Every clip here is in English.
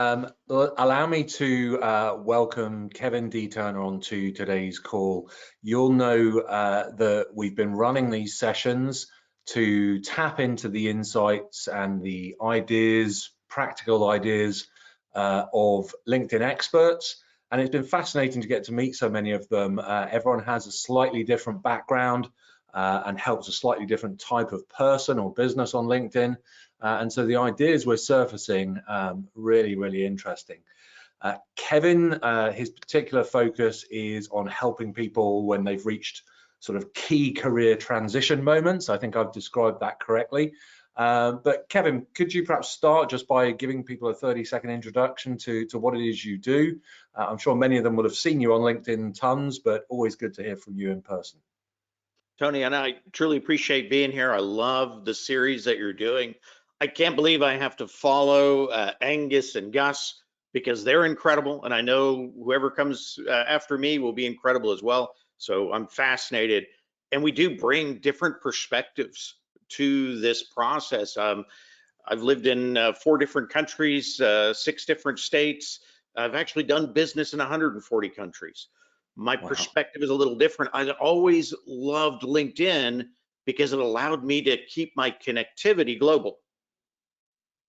Allow me to welcome Kevin D. Turner onto today's call. You'll know that we've been running these sessions to tap into the insights and the ideas, practical ideas of LinkedIn experts. And it's been fascinating to get to meet so many of them. Everyone has a slightly different background and helps a slightly different type of person or business on LinkedIn. And so the ideas we're surfacing, really interesting. Kevin, his particular focus is on helping people when they've reached sort of key career transition moments. I think I've described that correctly. But Kevin, could you perhaps start just by giving people a 30-second introduction to what it is you do? I'm sure many of them will have seen you on LinkedIn tons, but always good to hear from you in person. Tony, and I truly appreciate being here. I love the series that you're doing. I can't believe I have to follow Angus and Gus because they're incredible, and I know whoever comes after me will be incredible as well. So I'm fascinated, and we do bring different perspectives to this process. I've lived in 4 different countries, 6 different states. I've actually done business in 140 countries. My perspective is a little different. I always loved LinkedIn because it allowed me to keep my connectivity global,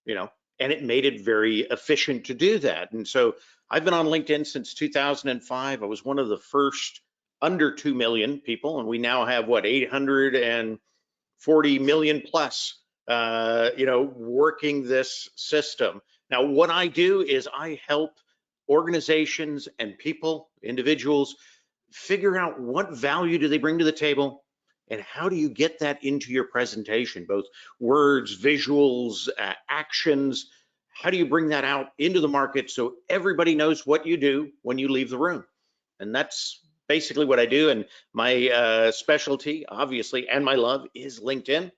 and it made it very efficient to do that. And so I've been on LinkedIn since 2005. I was one of the first under 2 million people, and we now have 840 million plus, working this system. Now, what I do is I help organizations and people, individuals, figure out what value do they bring to the table and how do you get that into your presentation, both words, visuals, actions. How do you bring that out into the market so everybody knows what you do when you leave the room? And that's basically what I do. And my specialty, obviously, and my love is LinkedIn,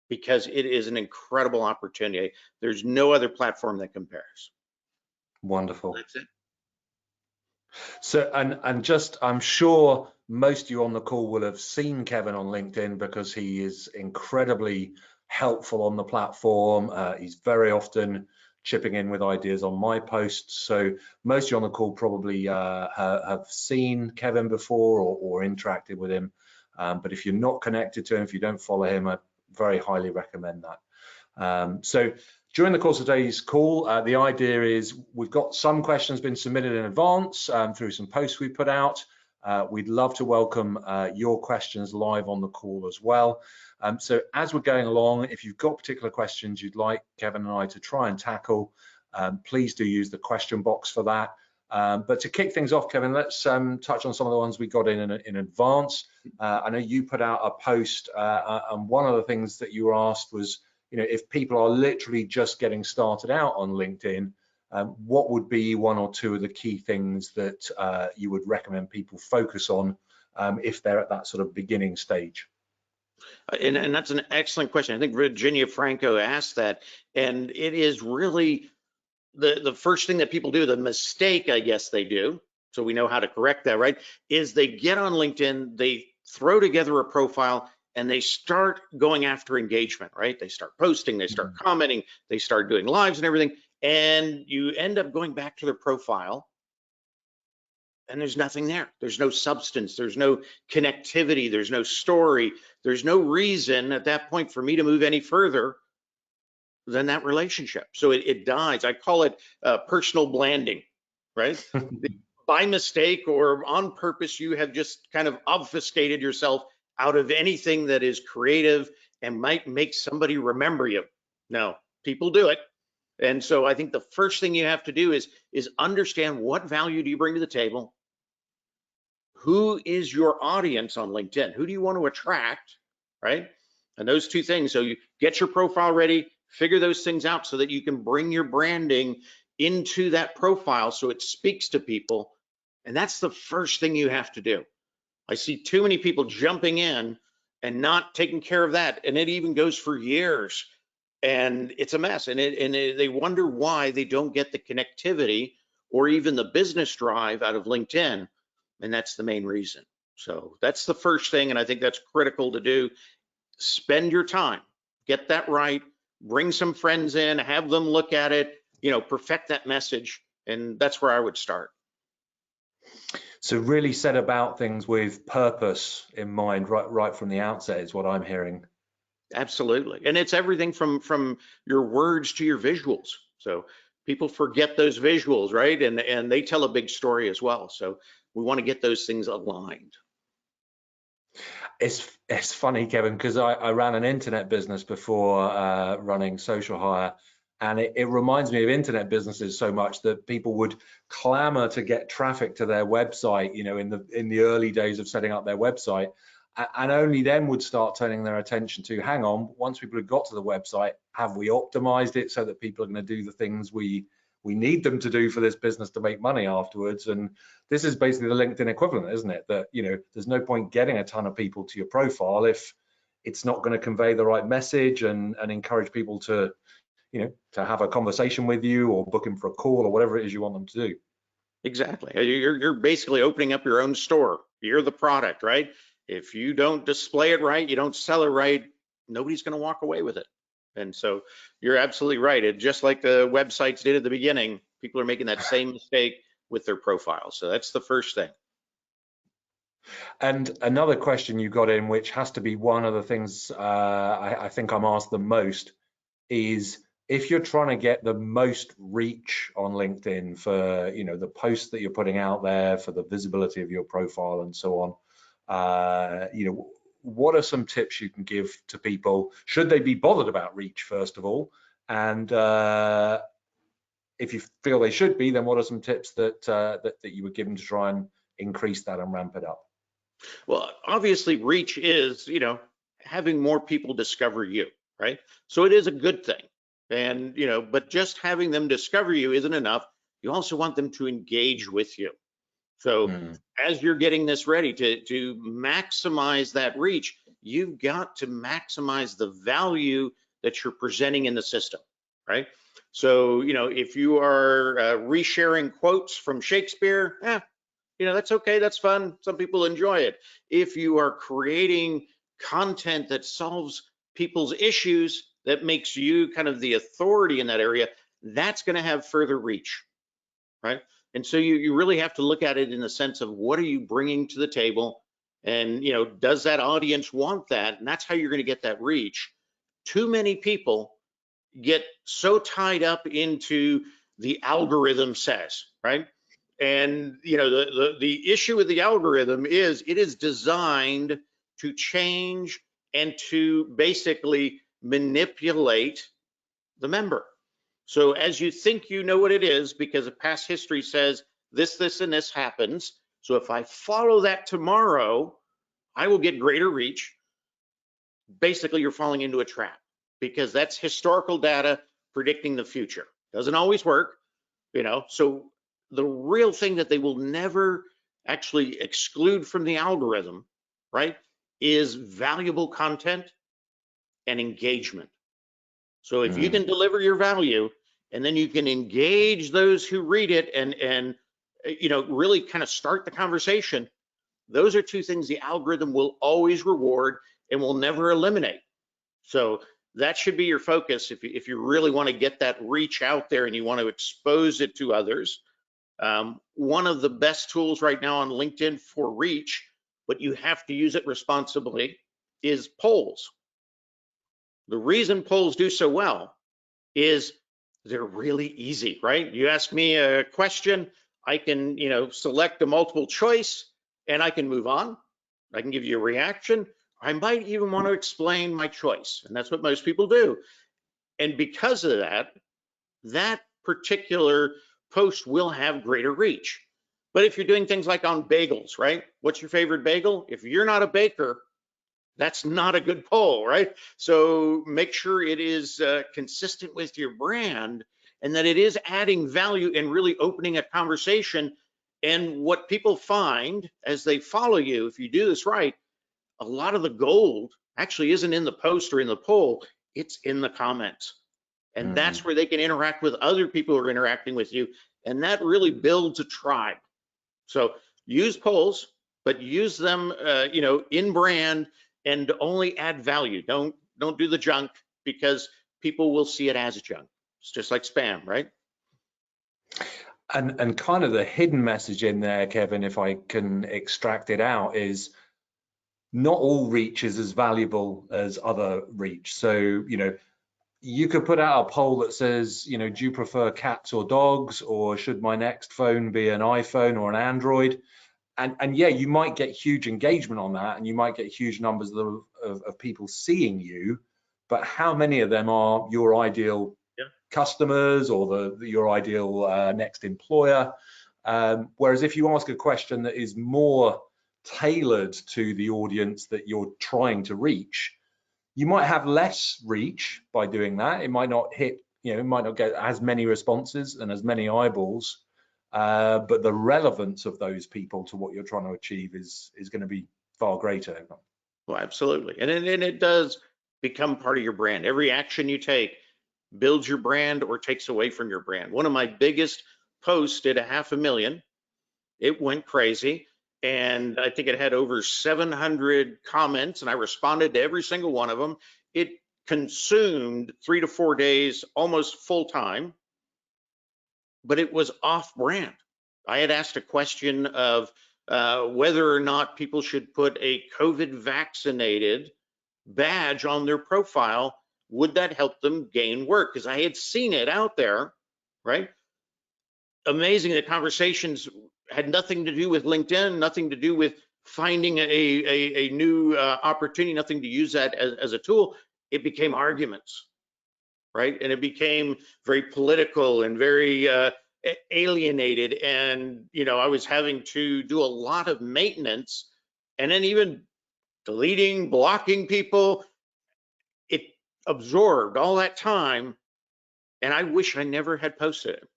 because it is an incredible opportunity. There's no other platform that compares. Wonderful. That's it. So, and just, I'm sure most of you on the call will have seen Kevin on LinkedIn because he is incredibly helpful on the platform. He's very often chipping in with ideas on my posts. So most of you on the call probably have seen Kevin before or interacted with him. But if you're not connected to him, if you don't follow him, I very highly recommend that. So during the course of today's call, the idea is we've got some questions been submitted in advance through some posts we put out. We'd love to welcome your questions live on the call as well. So as we're going along, if you've got particular questions you'd like Kevin and I to try and tackle, please do use the question box for that. But to kick things off, Kevin, let's touch on some of the ones we got in advance. I know you put out a post, and one of the things that you were asked was, if people are literally just getting started out on LinkedIn, what would be 1 or 2 of the key things that you would recommend people focus on if they're at that sort of beginning stage? And that's an excellent question. I think Virginia Franco asked that, and it is really the first thing that people do, the mistake I guess they do, so we know how to correct that, right, is they get on LinkedIn, they throw together a profile, and they start going after engagement, right? They start posting, they start commenting, they start doing lives and everything, and you end up going back to their profile, and there's nothing there. There's no substance, there's no connectivity, there's no story, there's no reason at that point for me to move any further than that relationship. So it dies. I call it personal blanding, right? By mistake or on purpose, you have just kind of obfuscated yourself out of anything that is creative and might make somebody remember you. No, people do it. And so I think the first thing you have to do is understand what value do you bring to the table? Who is your audience on LinkedIn? Who do you want to attract, right? And those 2 things. So you get your profile ready, figure those things out so that you can bring your branding into that profile so it speaks to people. And that's the first thing you have to do. I see too many people jumping in and not taking care of that. And it even goes for years. And it's a mess. And they wonder why they don't get the connectivity or even the business drive out of LinkedIn. And that's the main reason. So that's the first thing. And I think that's critical to do. Spend your time, get that right, bring some friends in, have them look at it, perfect that message. And that's where I would start. So really set about things with purpose in mind, right from the outset, is what I'm hearing. Absolutely. And it's everything from your words to your visuals. So people forget those visuals, right? And they tell a big story as well. So we want to get those things aligned. It's funny, Kevin, because I ran an internet business before running Social Hire, and it reminds me of internet businesses so much that people would clamor to get traffic to their website, in the early days of setting up their website, and only then would start turning their attention to, hang on, once people have got to the website, have we optimized it so that people are going to do the things we need them to do for this business to make money afterwards? And this is basically the LinkedIn equivalent, isn't it? That, there's no point getting a ton of people to your profile if it's not going to convey the right message and encourage people to, to have a conversation with you or book them for a call or whatever it is you want them to do. Exactly. You're basically opening up your own store. You're the product, right? If you don't display it right, you don't sell it right, nobody's going to walk away with it. And so you're absolutely right. It just like the websites did at the beginning, people are making that same mistake with their profiles. So that's the first thing. And another question you got in, which has to be one of the things I think I'm asked the most, is if you're trying to get the most reach on LinkedIn for, the posts that you're putting out there, for the visibility of your profile and so on, what are some tips you can give to people? Should they be bothered about reach, first of all? And if you feel they should be, then what are some tips that you would give them to try and increase that and ramp it up? Well, obviously reach is, having more people discover you, right? So it is a good thing. And, but just having them discover you isn't enough. You also want them to engage with you. So as you're getting this ready to maximize that reach, you've got to maximize the value that you're presenting in the system, right? So, if you are resharing quotes from Shakespeare, that's okay, that's fun. Some people enjoy it. If you are creating content that solves people's issues, that makes you kind of the authority in that area, that's going to have further reach, right? And so you really have to look at it in the sense of what are you bringing to the table, and does that audience want that? And that's how you're going to get that reach. Too many people get so tied up into the algorithm says, right? And the issue with the algorithm is it is designed to change and to basically manipulate the member. So as you think you know what it is, because of past history says this, and this happens. So if I follow that tomorrow, I will get greater reach. Basically, you're falling into a trap because that's historical data predicting the future. Doesn't always work, So the real thing that they will never actually exclude from the algorithm, right, is valuable content and engagement. So if you can deliver your value and then you can engage those who read it and really kind of start the conversation, those are two things the algorithm will always reward and will never eliminate. So that should be your focus if you really want to get that reach out there and you want to expose it to others. One of the best tools right now on LinkedIn for reach, but you have to use it responsibly, is polls. The reason polls do so well is they're really easy, right? You ask me a question, I can, select a multiple choice and I can move on. I can give you a reaction. I might even want to explain my choice. And that's what most people do. And because of that, that particular post will have greater reach. But if you're doing things like on bagels, right? What's your favorite bagel? If you're not a baker, that's not a good poll, right? So make sure it is consistent with your brand and that it is adding value and really opening a conversation. And what people find as they follow you, if you do this right, a lot of the gold actually isn't in the post or in the poll, it's in the comments. And that's where they can interact with other people who are interacting with you. And that really builds a tribe. So use polls, but use them, in brand and only add value. Don't do the junk because people will see it as junk. It's just like spam, right? And kind of the hidden message in there, Kevin, if I can extract it out, is not all reach is as valuable as other reach. So, you could put out a poll that says, do you prefer cats or dogs, or should my next phone be an iPhone or an Android? And yeah, you might get huge engagement on that, and you might get huge numbers of people seeing you, but how many of them are your ideal customers or your ideal next employer? Whereas if you ask a question that is more tailored to the audience that you're trying to reach, you might have less reach by doing that. It might not hit, it might not get as many responses and as many eyeballs, but the relevance of those people to what you're trying to achieve is going to be far greater. Well, absolutely. And it does become part of your brand. Every action you take builds your brand or takes away from your brand. One of my biggest posts did 500,000. It went crazy. And I think it had over 700 comments, and I responded to every single one of them. It consumed 3 to 4 days, almost full time, but it was off brand. I had asked a question of whether or not people should put a COVID vaccinated badge on their profile. Would that help them gain work? Because I had seen it out there, right? Amazing. The conversations had nothing to do with LinkedIn, nothing to do with finding a new opportunity, nothing to use that as a tool. It became arguments, right? And it became very political and very alienated. And, I was having to do a lot of maintenance and then even deleting, blocking people. It absorbed all that time. And I wish I never had posted it.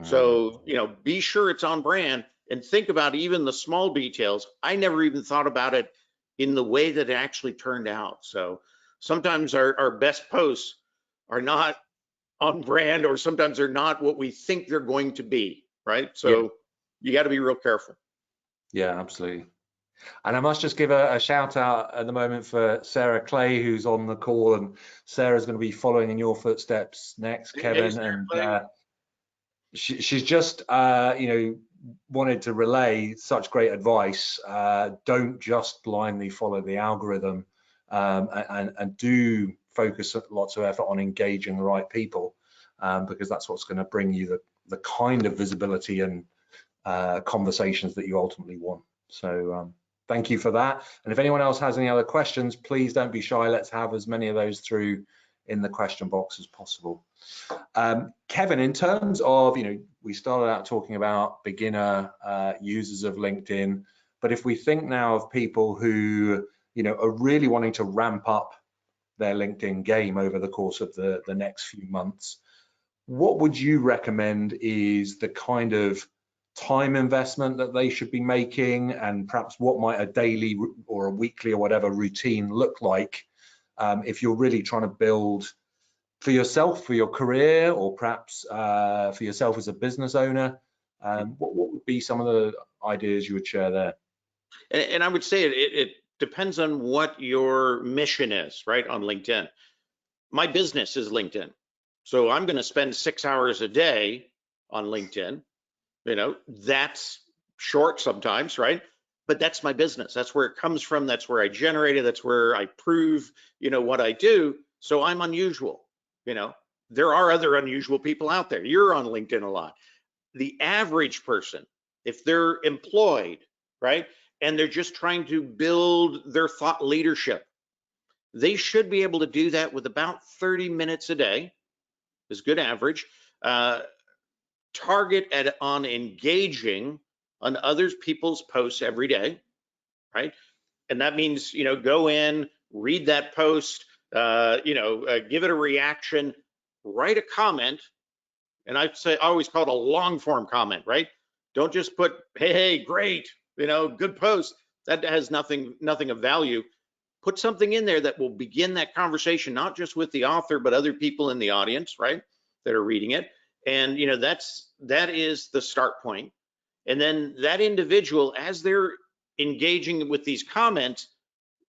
So, be sure it's on brand and think about even the small details. I never even thought about it in the way that it actually turned out. So sometimes our best posts are not on brand, or sometimes they're not what we think they're going to be, right? So you got to be real careful. Yeah, absolutely. And I must just give a shout out at the moment for Sarah Clay, who's on the call, and Sarah's going to be following in your footsteps next, Kevin. And she's just, wanted to relay such great advice. Don't just blindly follow the algorithm, and do focus lots of effort on engaging the right people, because that's what's going to bring you the kind of visibility and conversations that you ultimately want. So thank you for that. And if anyone else has any other questions, please don't be shy. Let's have as many of those through in the question box as possible. Kevin, in terms of, we started out talking about beginner users of LinkedIn, but if we think now of people who, are really wanting to ramp up their LinkedIn game over the course of the next few months, what would you recommend is the kind of time investment that they should be making, and perhaps what might a daily or a weekly or whatever routine look like if you're really trying to build for yourself, for your career, or perhaps for yourself as a business owner? What would be some of the ideas you would share there? And I would say it depends on what your mission is, right, on LinkedIn. My business is LinkedIn. So I'm going to spend 6 hours a day on LinkedIn. That's short sometimes, right? But that's my business. That's where it comes from. That's where I generate it. That's where I prove, what I do. So I'm unusual. There are other unusual people out there. You're on LinkedIn a lot. The average person, if they're employed, right, and they're just trying to build their thought leadership, they should be able to do that with about 30 minutes a day, is good average. Target on engaging on other people's posts every day, right? And that means, go in, read that post, give it a reaction, write a comment. And I always call it a long form comment, right? Don't just put, hey, great, good post. That has nothing of value. Put something in there that will begin that conversation, not just with the author, but other people in the audience, right, that are reading it. And that is the start point. And then that individual, as they're engaging with these comments,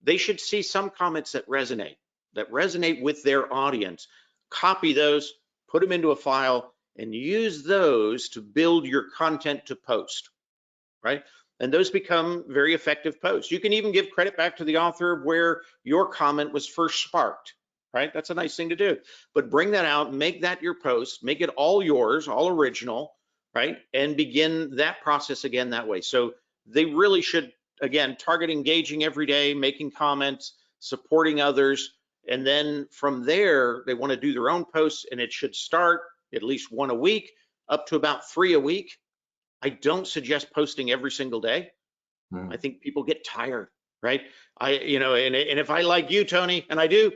they should see some comments that resonate with their audience. Copy those, put them into a file, and use those to build your content to post, right? And those become very effective posts. You can even give credit back to the author of where your comment was first sparked, right? That's a nice thing to do. But bring that out, make that your post, make it all yours, all original, right? And begin that process again that way. So they really should, again, target engaging every day, making comments, supporting others. And then from there, they want to do their own posts, and it should start at least one a week, up to about 3 a week. I don't suggest posting every single day. I think people get tired, right? And if I like you, Tony, and I don't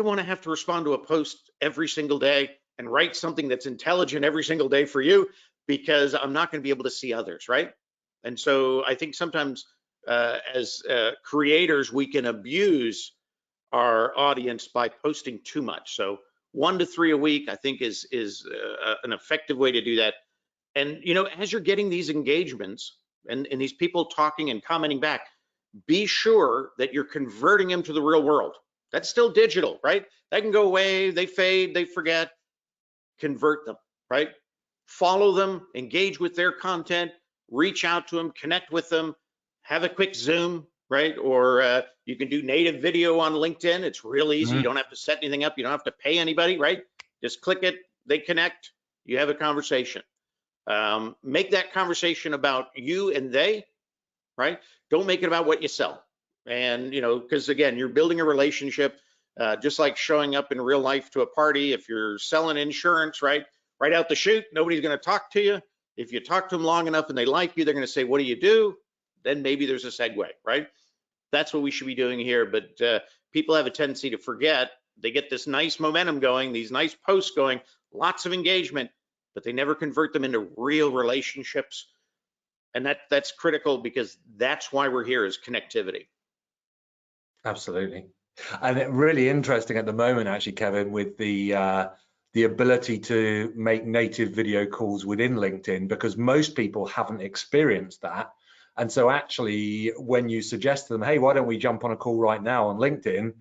want to have to respond to a post every single day and write something that's intelligent every single day for you, because I'm not going to be able to see others, right? And so I think sometimes as creators, we can abuse our audience by posting too much. So 1 to 3 a week, I think is an effective way to do that. And as you're getting these engagements and these people talking and commenting back, be sure that you're converting them to the real world. That's still digital, right? That can go away, they fade, they forget. Convert them, right? Follow them, engage with their content, reach out to them, connect with them, have a quick Zoom, right? Or you can do native video on LinkedIn. It's real easy. You don't have to set anything up. You don't have to pay anybody, right? Just click it, they connect, you have a conversation. Make that conversation about you and they, right? Don't make it about what you sell. And, because again, you're building a relationship, just like showing up in real life to a party. If you're selling insurance, right out the chute, nobody's going to talk to you. If you talk to them long enough and they like you, they're going to say, what do you do? Then maybe there's a segue, right? That's what we should be doing here. But people have a tendency to forget. They get this nice momentum going, these nice posts going, lots of engagement, but they never convert them into real relationships. And that's critical, because that's why we're here, is connectivity. Absolutely. And really interesting at the moment, actually, Kevin, with the ability to make native video calls within LinkedIn, because most people haven't experienced that. And so actually, when you suggest to them, hey, why don't we jump on a call right now on LinkedIn?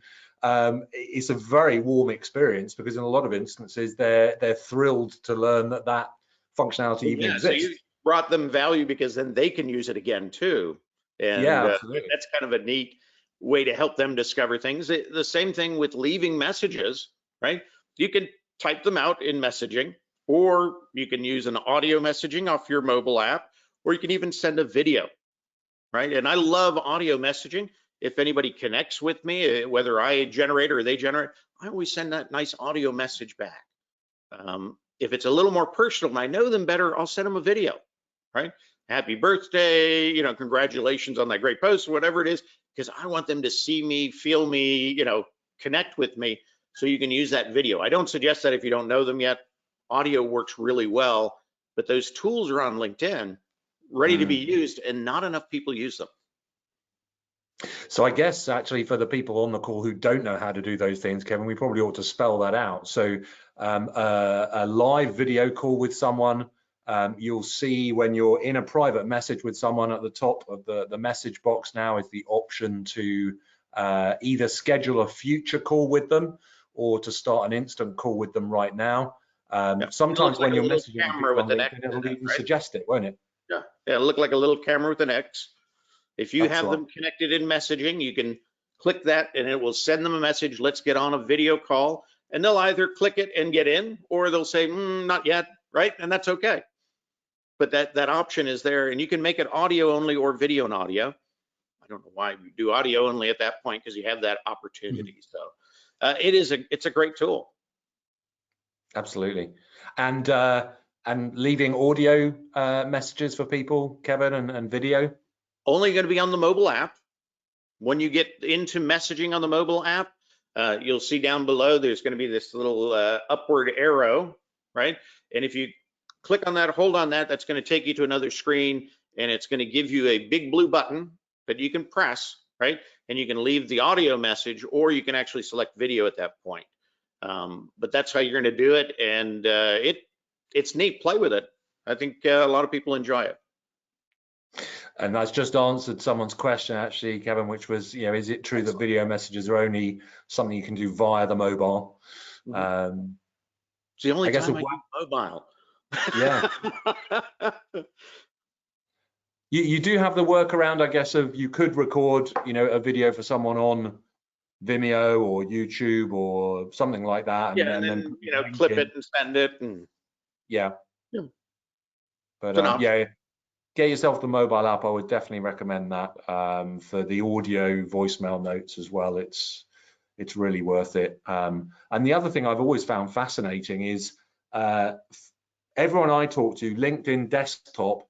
It's a very warm experience, because in a lot of instances, they're thrilled to learn that functionality even exists. So you brought them value, because then they can use it again too. And that's kind of a neat way to help them discover things. The same thing with leaving messages, right? You can type them out in messaging, or you can use an audio messaging off your mobile app, or you can even send a video, right? And I love audio messaging. If anybody connects with me, whether I generate or they generate, I always send that nice audio message back. If it's a little more personal and I know them better, I'll send them a video, right? Happy birthday, congratulations on that great post, whatever it is, because I want them to see me, feel me, connect with me. So you can use that video. I don't suggest that if you don't know them yet. Audio works really well, but those tools are on LinkedIn, ready to be used, and not enough people use them. So I guess actually for the people on the call who don't know how to do those things, Kevin, we probably ought to spell that out. So a live video call with someone, you'll see when you're in a private message with someone, at the top of the message box now is the option to either schedule a future call with them or to start an instant call with them right now. Sometimes when you're messaging people on LinkedIn, it'll even suggest it, won't it? Yeah, it'll look like a little camera with an X. If you have them connected in messaging, you can click that and it will send them a message, let's get on a video call. And they'll either click it and get in, or they'll say, not yet, right? And that's okay. But that option is there, and you can make it audio only or video and audio. I don't know why we do audio only at that point, because you have that opportunity. So it's a great tool. Absolutely. And leaving audio messages for people, Kevin, and video? Only going to be on the mobile app. When you get into messaging on the mobile app, you'll see down below there's going to be this little upward arrow, right? And if you click on that, hold on that, that's going to take you to another screen, and it's going to give you a big blue button that you can press, right? And you can leave the audio message, or you can actually select video at that point. But that's how you're going to do it, and it's neat. Play with it. I think a lot of people enjoy it. And that's just answered someone's question, actually, Kevin, which was, is it true that video messages are only something you can do via the mobile? It's the only I guess time I use mobile. yeah. You do have the workaround, I guess, of you could record, a video for someone on Vimeo or YouTube or something like that, Yeah, and and then then, put your link clip it in. and send it, and Yeah, yeah, but it's an option. yeah, get yourself the mobile app. I would definitely recommend that for the audio voicemail notes as well. It's really worth it. And the other thing I've always found fascinating is uh, everyone I talk to, LinkedIn desktop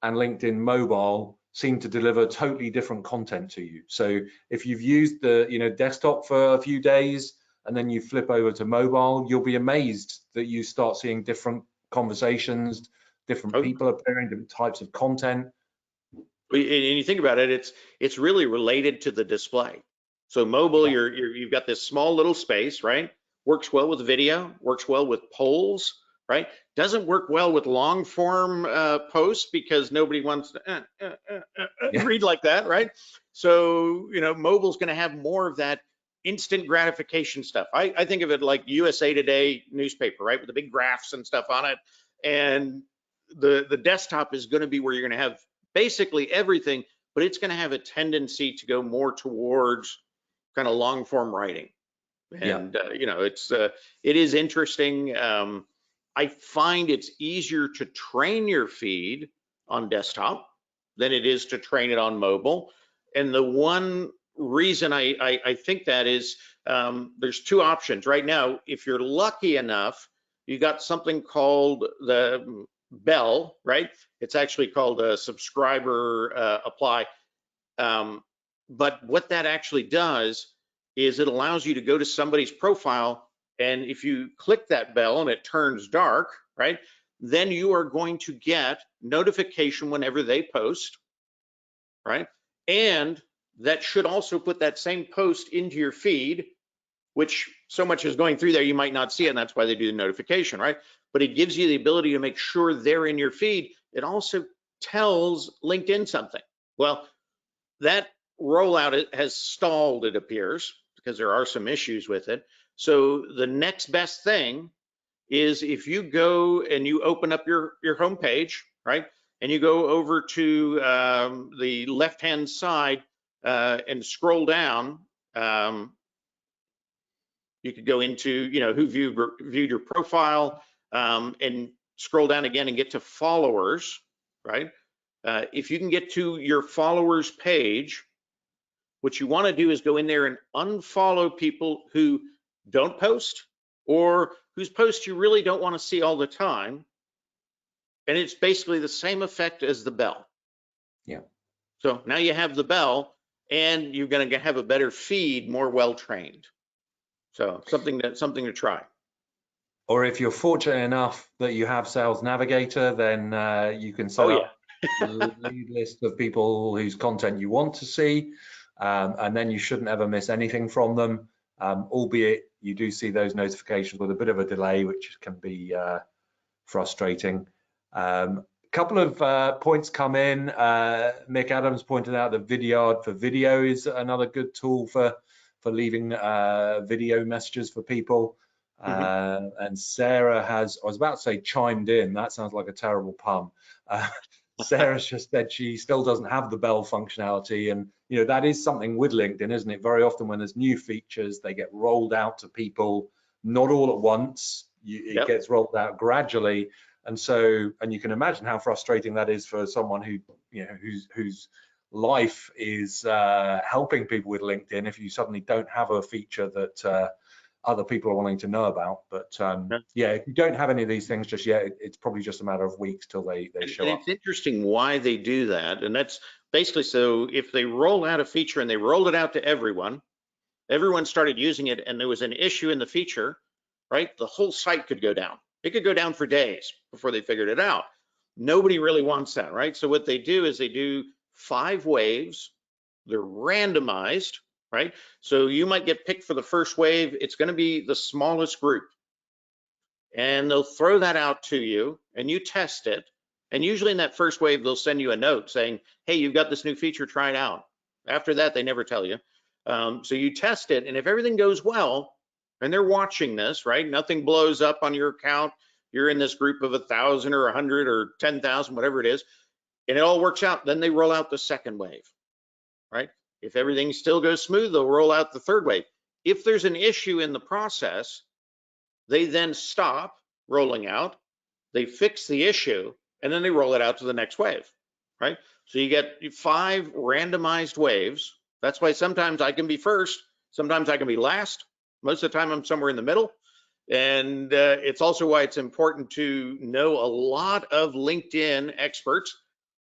and LinkedIn mobile seem to deliver totally different content to you. So if you've used the desktop for a few days and then you flip over to mobile, you'll be amazed that you start seeing different conversations, different Oh, people appearing, different types of content. and you think about it, it's really related to the display. So mobile, Yeah, you've got this small little space, right? Works well with video, works well with polls, right? Doesn't work well with long form posts because nobody wants to yeah, read like that, right? So mobile's going to have more of that instant gratification stuff. I think of it like USA Today newspaper, right, with the big graphs and stuff on it, and the desktop is going to be where you're going to have basically everything, but it's going to have a tendency to go more towards kind of long form writing. yeah, And it is interesting. I find it's easier to train your feed on desktop than it is to train it on mobile. And the one reason I think that is there's two options right now. If you're lucky enough, you got something called the bell, right? It's actually called a subscriber apply. But what that actually does is it allows you to go to somebody's profile, and if you click that bell and it turns dark, right, then you are going to get notification whenever they post, right? And that should also put that same post into your feed, which so much is going through there, you might not see it, and that's why they do the notification, right? But it gives you the ability to make sure they're in your feed. It also tells LinkedIn something. Well, that rollout has stalled, it appears, because there are some issues with it. So the next best thing is if you go and you open up your homepage, right, and you go over to the left-hand side and scroll down. You could go into, who viewed your profile, and scroll down again and get to followers, right? If you can get to your followers page, what you want to do is go in there and unfollow people who don't post or whose posts you really don't want to see all the time. And it's basically the same effect as the bell. yeah. So now you have the bell and you're going to have a better feed, more well-trained. So something to try. Or if you're fortunate enough that you have Sales Navigator, then you can set Oh yeah. up a lead list of people whose content you want to see, and then you shouldn't ever miss anything from them, albeit you do see those notifications with a bit of a delay, which can be frustrating. A couple of points come in. Mick Adams pointed out that Vidyard for video is another good tool for leaving video messages for people. And Sarah has, I was about to say chimed in, that sounds like a terrible pun. Sarah's just said she still doesn't have the bell functionality, and that is something with LinkedIn, isn't it? Very often when there's new features, they get rolled out to people, not all at once. It Yep. gets rolled out gradually, and you can imagine how frustrating that is for someone who whose life is helping people with LinkedIn if you suddenly don't have a feature that other people are wanting to know about. But yeah, if you don't have any of these things just yet, it's probably just a matter of weeks till they show And up. it's interesting why they do that. And that's basically, so if they roll out a feature and they rolled it out to everyone started using it, and there was an issue in the feature, right? The whole site could go down. It could go down for days before they figured it out. Nobody really wants that, right? So what they do is they do 5 waves. They're randomized, right? So you might get picked for the first wave. It's going to be the smallest group. And they'll throw that out to you and you test it. And usually in that first wave, they'll send you a note saying, hey, you've got this new feature, try it out. After that, they never tell you. So you test it, and if everything goes well, and they're watching this, right? Nothing blows up on your account. You're in this group of 1,000 or 100 or 10,000, whatever it is, and it all works out. Then they roll out the second wave, right? If everything still goes smooth, they'll roll out the third wave. If there's an issue in the process, they then stop rolling out, they fix the issue, and then they roll it out to the next wave, right? So you get 5 randomized waves. That's why sometimes I can be first, sometimes I can be last. Most of the time I'm somewhere in the middle. And it's also why it's important to know a lot of LinkedIn experts,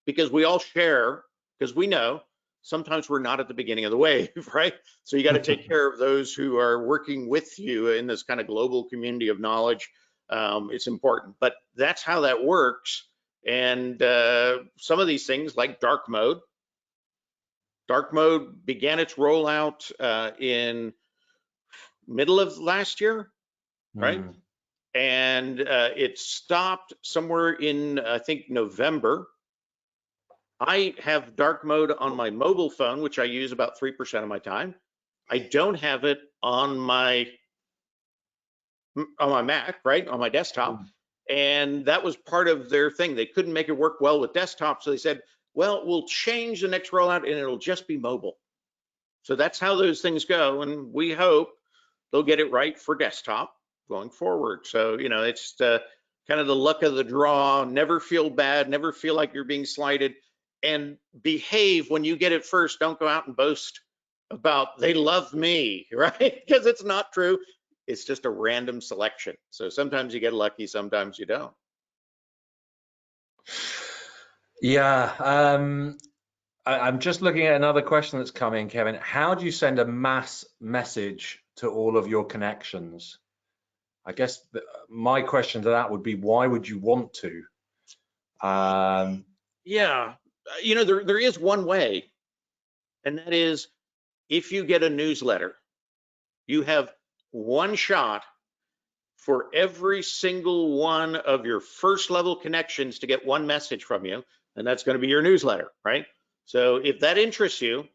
because we all share, because we know sometimes we're not at the beginning of the wave, right? So you got to take care of those who are working with you in this kind of global community of knowledge. It's important, but that's how that works. And some of these things like dark mode began its rollout in middle of last year, right? And it stopped somewhere in, I think, November. I have dark mode on my mobile phone, which I use about 3% of my time. I don't have it on my Mac, right? On my desktop. And that was part of their thing. They couldn't make it work well with desktop. So they said, well, we'll change the next rollout and it'll just be mobile. So that's how those things go. And we hope they'll get it right for desktop going forward. So, you know, it's kind of the luck of the draw. Never feel bad, never feel like you're being slighted, and behave when you get it first. Don't go out and boast about they love me, right? Because it's not true. It's just a random selection. So sometimes you get lucky, sometimes you don't. Yeah, I'm just looking at another question that's come in, Kevin. How do you send a mass message to all of your connections? I guess my question to that would be, why would you want to? Yeah, you know, there is one way, and that is if you get a newsletter, you have one shot for every single one of your first level connections to get one message from you, and that's going to be your newsletter, right? So if that interests you,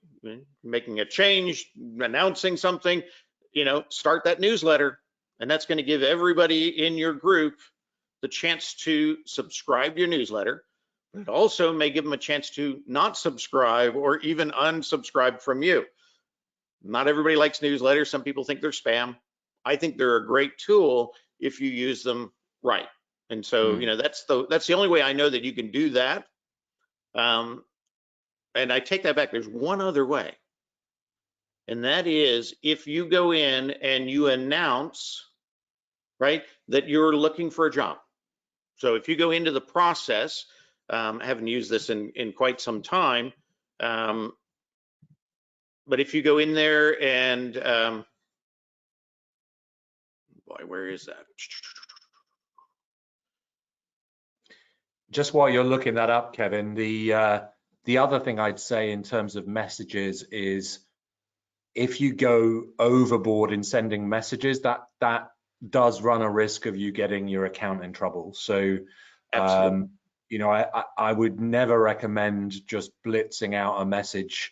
making a change, announcing something, you know, start that newsletter, and that's going to give everybody in your group the chance to subscribe to your newsletter. It also may give them a chance to not subscribe or even unsubscribe from you. Not everybody likes newsletters. Some people think they're spam. I think they're a great tool if you use them right. And so, you know, that's the only way I know that you can do that. And I take that back. There's one other way. And that is if you go in and you announce, right, that you're looking for a job. So if you go into the process, I haven't used this in quite some time, but if you go in there and, boy, where is that? Just while you're looking that up, Kevin, the other thing I'd say in terms of messages is if you go overboard in sending messages, that does run a risk of you getting your account in trouble. So, you know, I would never recommend just blitzing out a message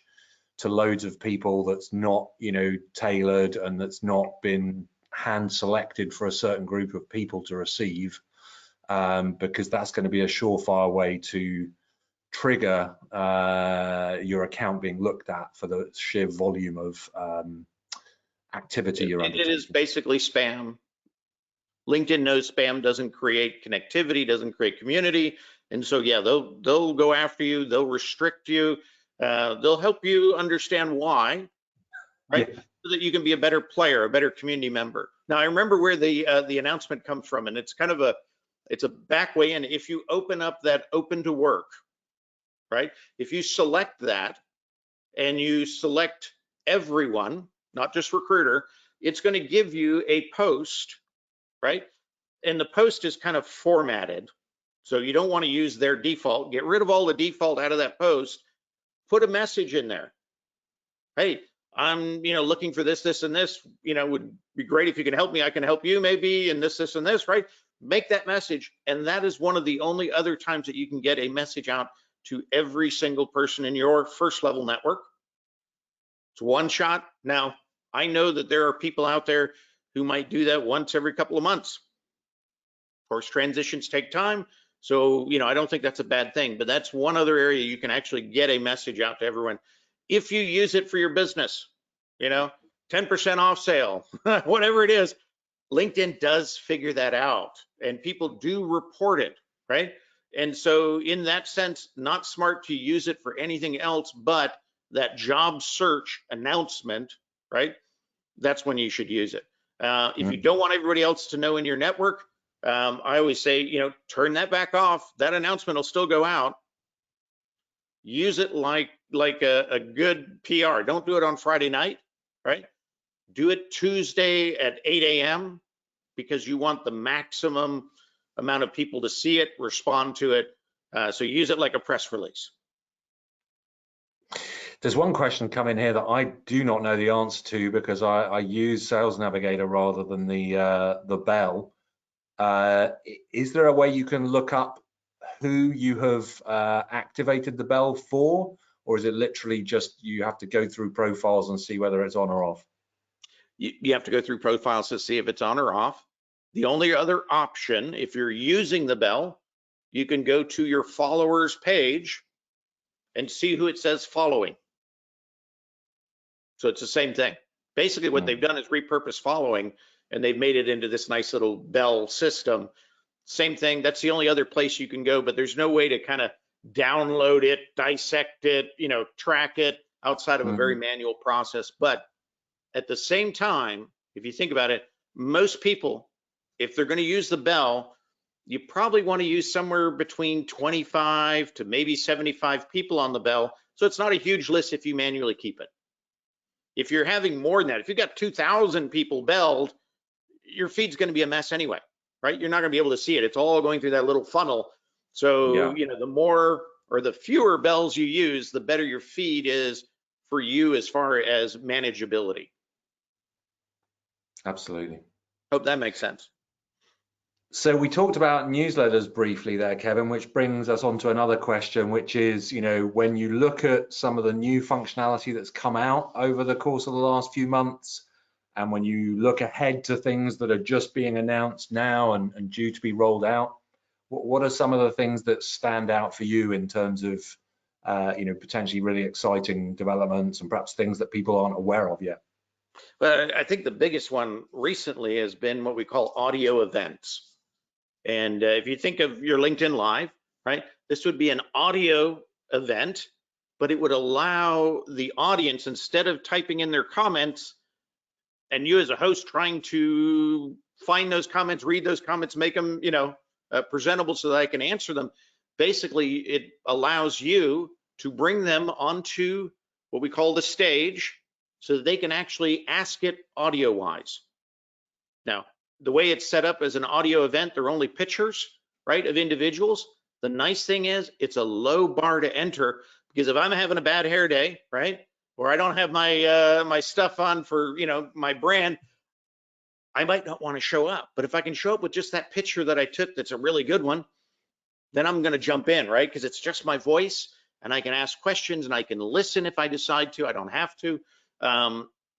to loads of people that's not, you know, tailored and that's not been hand selected for a certain group of people to receive, because that's going to be a surefire way to trigger your account being looked at for the sheer volume of activity you're undertaking. It is basically spam. LinkedIn knows spam doesn't create connectivity, doesn't create community. And so, yeah, they'll go after you, they'll restrict you, they'll help you understand why, right? Yeah. So that you can be a better player, a better community member. Now, I remember where the announcement comes from, and it's kind of it's a back way in. If you open up that open to work, right? If you select that and you select everyone, not just recruiter, it's going to give you a post, right? And the post is kind of formatted. So you don't want to use their default. Get rid of all the default out of that post. Put a message in there. Hey, I'm, you know, looking for this, this, and this, you know, would be great if you can help me. I can help you maybe in this, this, and this, right? Make that message. And that is one of the only other times that you can get a message out to every single person in your first level network. It's one shot. Now, I know that there are people out there who might do that once every couple of months. Of course, transitions take time. So, I don't think that's a bad thing, but that's one other area you can actually get a message out to everyone. If you use it for your business, 10% off sale, whatever it is, LinkedIn does figure that out and people do report it, right? And so in that sense, not smart to use it for anything else but that job search announcement, right? That's when you should use it. If you don't want everybody else to know in your network, I always say, turn that back off. That announcement will still go out. Use it like a good PR. Don't do it on Friday night, right? Do it Tuesday at 8 a.m. because you want the maximum amount of people to see it, respond to it. So use it like a press release. There's one question coming here that I do not know the answer to because I use Sales Navigator rather than the bell. Is there a way you can look up who you have activated the bell for, or is it literally just you have to go through profiles and see whether it's on or off? You have to go through profiles to see if it's on or off. The only other option, if you're using the bell, you can go to your followers page and see who it says following. So it's the same thing. Basically, what they've done is repurpose following, and they've made it into this nice little bell system. Same thing. That's the only other place you can go, but there's no way to kind of download it, dissect it, track it outside of a very manual process. But at the same time, if you think about it, most people, if they're going to use the bell, you probably want to use somewhere between 25 to maybe 75 people on the bell. So it's not a huge list if you manually keep it. If you're having more than that, if you've got 2,000 people belled, your feed's going to be a mess anyway, right? You're not going to be able to see it. It's all going through that little funnel. So, the more or the fewer bells you use, the better your feed is for you as far as manageability. Absolutely. Hope that makes sense. So we talked about newsletters briefly there, Kevin, which brings us on to another question, which is, when you look at some of the new functionality that's come out over the course of the last few months, and when you look ahead to things that are just being announced now and due to be rolled out, what are some of the things that stand out for you in terms of, potentially really exciting developments and perhaps things that people aren't aware of yet? Well, I think the biggest one recently has been what we call audio events. And if you think of your LinkedIn Live, right, this would be an audio event, but it would allow the audience, instead of typing in their comments and you as a host trying to find those comments, read those comments, make them, presentable so that I can answer them. Basically, it allows you to bring them onto what we call the stage so that they can actually ask it audio wise. Now, the way it's set up as an audio event, there are only pictures, right, of individuals. The nice thing is it's a low bar to enter, because if I'm having a bad hair day, right, or I don't have my my stuff on for, my brand, I might not want to show up. But if I can show up with just that picture that I took that's a really good one, then I'm going to jump in, right, because it's just my voice and I can ask questions and I can listen if I decide to. I don't have to.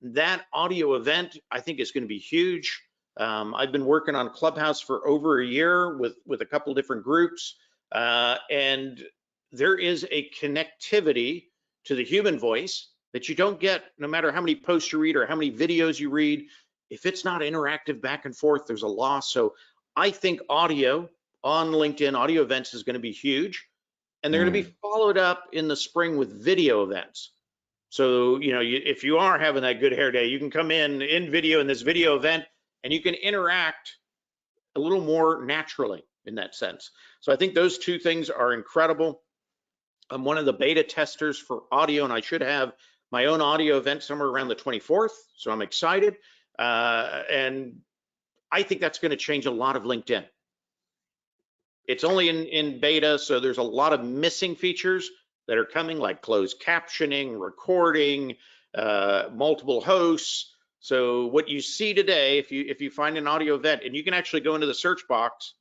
That audio event, I think, is going to be huge. I've been working on Clubhouse for over a year with a couple different groups, and there is a connectivity to the human voice that you don't get no matter how many posts you read or how many videos you read. If it's not interactive back and forth, there's a loss. So I think audio on LinkedIn, audio events is going to be huge, and they're going to be followed up in the spring with video events. So, if you are having that good hair day, you can come in video in this video event and you can interact a little more naturally in that sense. So I think those two things are incredible. I'm one of the beta testers for audio, and I should have my own audio event somewhere around the 24th. So I'm excited. And I think that's going to change a lot of LinkedIn. It's only in beta, so there's a lot of missing features that are coming, like closed captioning, recording, multiple hosts. So what you see today, if you find an audio event, and you can actually go into the search box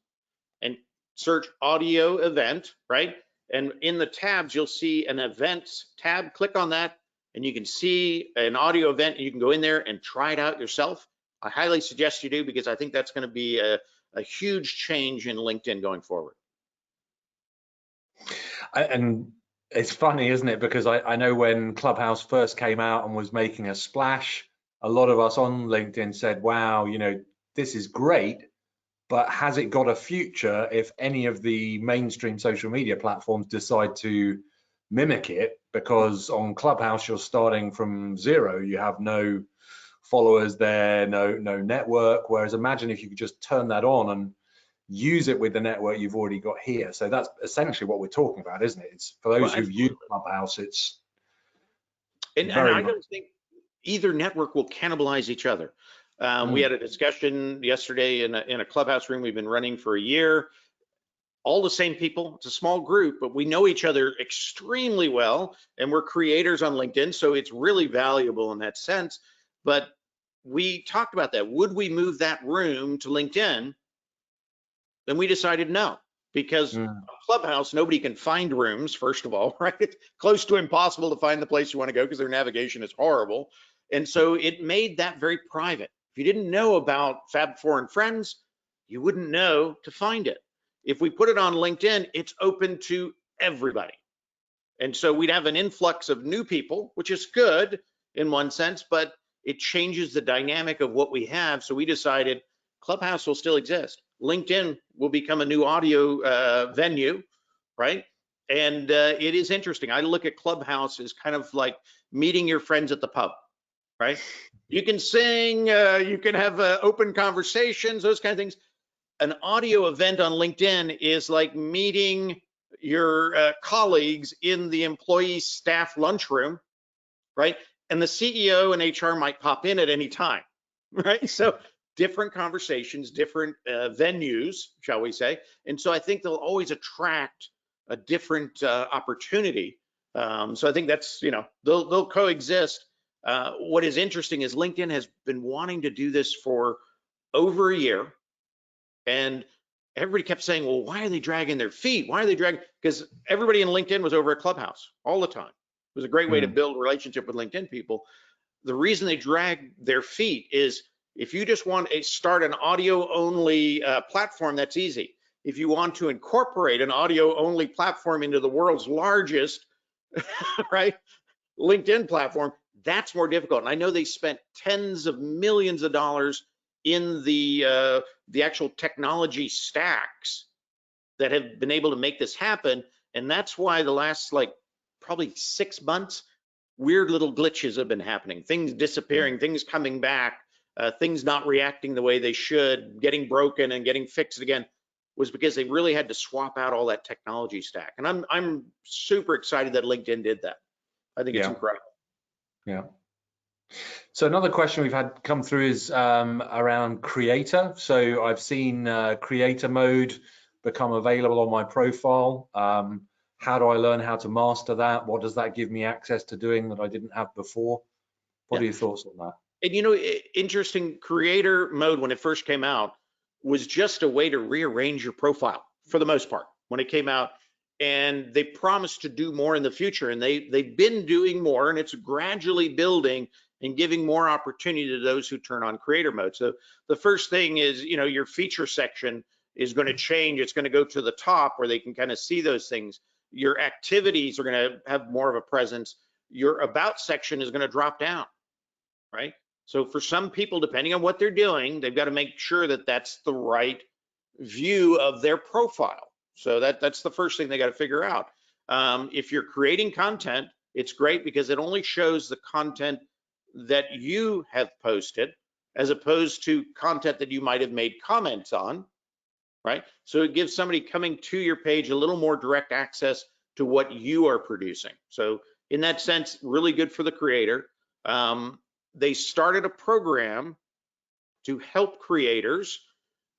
and search audio event, right? And in the tabs, you'll see an events tab. Click on that, and you can see an audio event, and you can go in there and try it out yourself. I highly suggest you do, because I think that's going to be a huge change in LinkedIn going forward. And it's funny, isn't it? Because I know when Clubhouse first came out and was making a splash, a lot of us on LinkedIn said, wow, this is great, but has it got a future if any of the mainstream social media platforms decide to mimic it? Because on Clubhouse, you're starting from zero. You have no followers there, no network. Whereas imagine if you could just turn that on and use it with the network you've already got here. So that's essentially what we're talking about, isn't it? It's for those who've used Clubhouse, it's and I don't think either network will cannibalize each other. We had a discussion yesterday in a Clubhouse room we've been running for a year. All the same people. It's a small group, but we know each other extremely well, and we're creators on LinkedIn, so it's really valuable in that sense. But we talked about that. Would we move that room to LinkedIn? Then we decided no, because Clubhouse, nobody can find rooms, first of all, right? It's close to impossible to find the place you want to go because their navigation is horrible. And so it made that very private. If you didn't know about Fab Four and Friends, you wouldn't know to find it. If we put it on LinkedIn, it's open to everybody. And so we'd have an influx of new people, which is good in one sense, but it changes the dynamic of what we have. So we decided Clubhouse will still exist. LinkedIn will become a new audio venue, right? And it is interesting. I look at Clubhouse as kind of like meeting your friends at the pub, right? You can sing, you can have open conversations, those kind of things. An audio event on LinkedIn is like meeting your colleagues in the employee staff lunchroom, right? And the CEO and HR might pop in at any time, right? So different conversations, different venues, shall we say. And so I think they'll always attract a different opportunity. So I think that's, they'll coexist. What is interesting is LinkedIn has been wanting to do this for over a year. And everybody kept saying, well, why are they dragging their feet? Why are they dragging? Because everybody in LinkedIn was over at Clubhouse all the time. It was a great way to build a relationship with LinkedIn people. The reason they drag their feet is if you just want to start an audio only platform, that's easy. If you want to incorporate an audio only platform into the world's largest, right, LinkedIn platform, that's more difficult. And I know they spent tens of millions of dollars in the actual technology stacks that have been able to make this happen. And that's why the last probably 6 months, weird little glitches have been happening, things disappearing, things coming back, things not reacting the way they should, getting broken and getting fixed again, was because they really had to swap out all that technology stack. And I'm super excited that LinkedIn did that. I think it's incredible. Yeah. So another question we've had come through is around creator. So I've seen creator mode become available on my profile. How do I learn how to master that? What does that give me access to doing that I didn't have before? What are your thoughts on that? And interesting, creator mode when it first came out was just a way to rearrange your profile for the most part when it came out. And they promised to do more in the future, and they've been doing more, and it's gradually building and giving more opportunity to those who turn on creator mode. So the first thing is, your feature section is going to change. It's going to go to the top where they can kind of see those things. Your activities are going to have more of a presence. Your about section is going to drop down, right? So for some people, depending on what they're doing, they've got to make sure that that's the right view of their profile. So that's the first thing they got to figure out. If you're creating content, it's great because it only shows the content that you have posted as opposed to content that you might have made comments on, right? So it gives somebody coming to your page a little more direct access to what you are producing. So in that sense, really good for the creator. They started a program to help creators,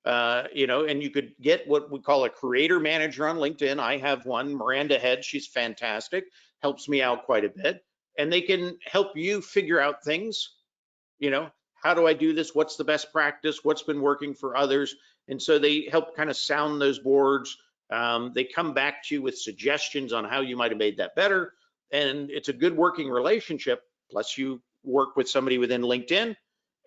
and you could get what we call a creator manager on LinkedIn. I have one, Miranda Head. She's fantastic, helps me out quite a bit. And they can help you figure out things, how do I do this? What's the best practice? What's been working for others? And so they help kind of sound those boards. They come back to you with suggestions on how you might have made that better. And it's a good working relationship. Plus you work with somebody within LinkedIn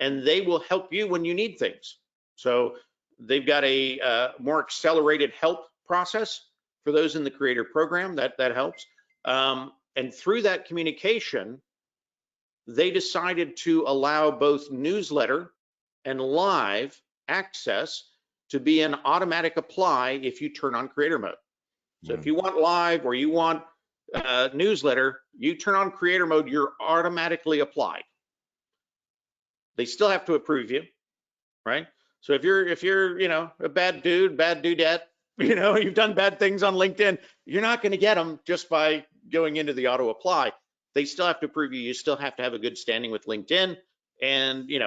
and they will help you when you need things. So they've got a more accelerated help process for those in the creator program. That helps. And through that communication, they decided to allow both newsletter and live access to be an automatic apply if you turn on creator mode. So if you want live or you want newsletter, you turn on creator mode, you're automatically applied. They still have to approve you, right? So if you're a bad dude, bad dudette, you've done bad things on LinkedIn, you're not going to get them just by going into the auto apply. They still have to approve you. You still have to have a good standing with LinkedIn, and you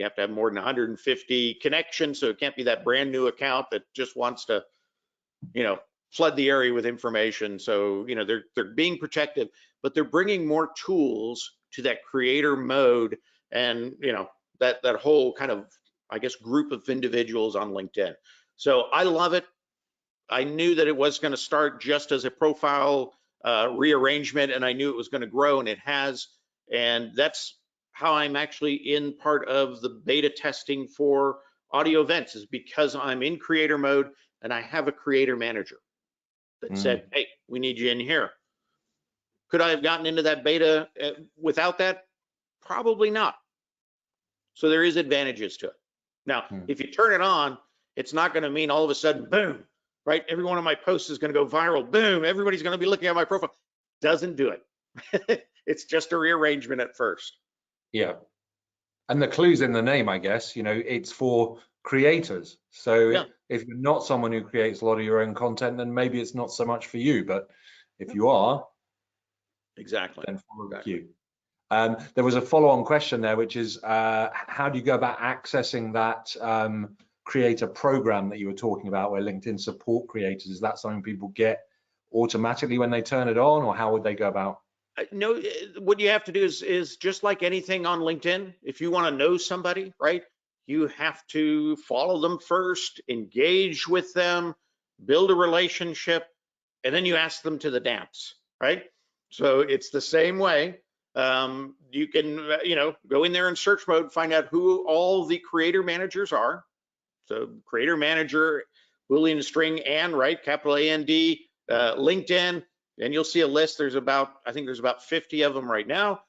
have to have more than 150 connections. So it can't be that brand new account that just wants to, flood the area with information. So they're being protective, but they're bringing more tools to that creator mode, and that whole kind of, I guess, group of individuals on LinkedIn. So I love it. I knew that it was going to start just as a profile rearrangement, and I knew it was going to grow, and it has. And that's how I'm actually in part of the beta testing for audio events, is because I'm in creator mode and I have a creator manager that said, hey, we need you in here. Could I have gotten into that beta without that? Probably not. So there is advantages to it. Now, if you turn it on, it's not going to mean all of a sudden, boom, right? Every one of my posts is going to go viral. Boom, everybody's going to be looking at my profile. Doesn't do it. It's just a rearrangement at first. Yeah. And the clue's in the name, I guess. It's for creators. So if you're not someone who creates a lot of your own content, then maybe it's not so much for you. But if you are, exactly, then follow the cue. There was a follow-on question there, which is how do you go about accessing that creator program that you were talking about, where LinkedIn support creators? Is that something people get automatically when they turn it on, or how would they go about? No, what you have to do is just like anything on LinkedIn. If you want to know somebody, right, you have to follow them first, engage with them, build a relationship, and then you ask them to the dance, right? So it's the same way. You can, go in there in search mode, find out who all the creator managers are. So creator manager, Boolean string and, right, capital A-N-D, LinkedIn, and you'll see a list. I think there's about 50 of them right now.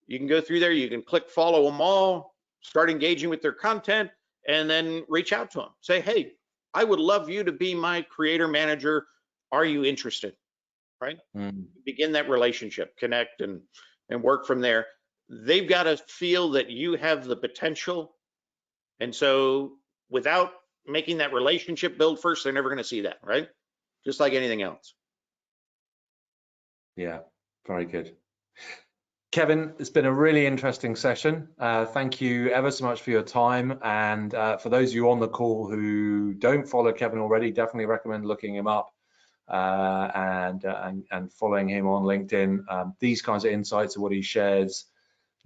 You can go through there, you can click follow them all, start engaging with their content, and then reach out to them. Say, hey, I would love you to be my creator manager. Are you interested? Right? Begin that relationship, connect, and work from there. They've got to feel that you have the potential. And so without making that relationship build first, they're never going to see that, right? Just like anything else. Yeah, very good. Kevin, it's been a really interesting session. Thank you ever so much for your time. And for those of you on the call who don't follow Kevin already, definitely recommend looking him up and following him on LinkedIn. These kinds of insights are what he shares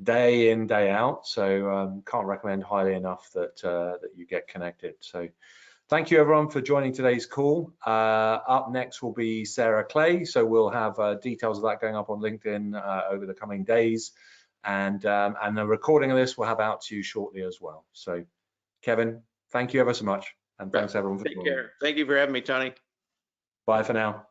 day in, day out. So can't recommend highly enough that you get connected. So thank you everyone for joining today's call. Up next will be Sarah Clay. So we'll have details of that going up on LinkedIn over the coming days. And the recording of this will have out to you shortly as well. So Kevin, thank you ever so much. And thanks everyone for joining. Take care. Thank you for having me, Tony. Bye for now.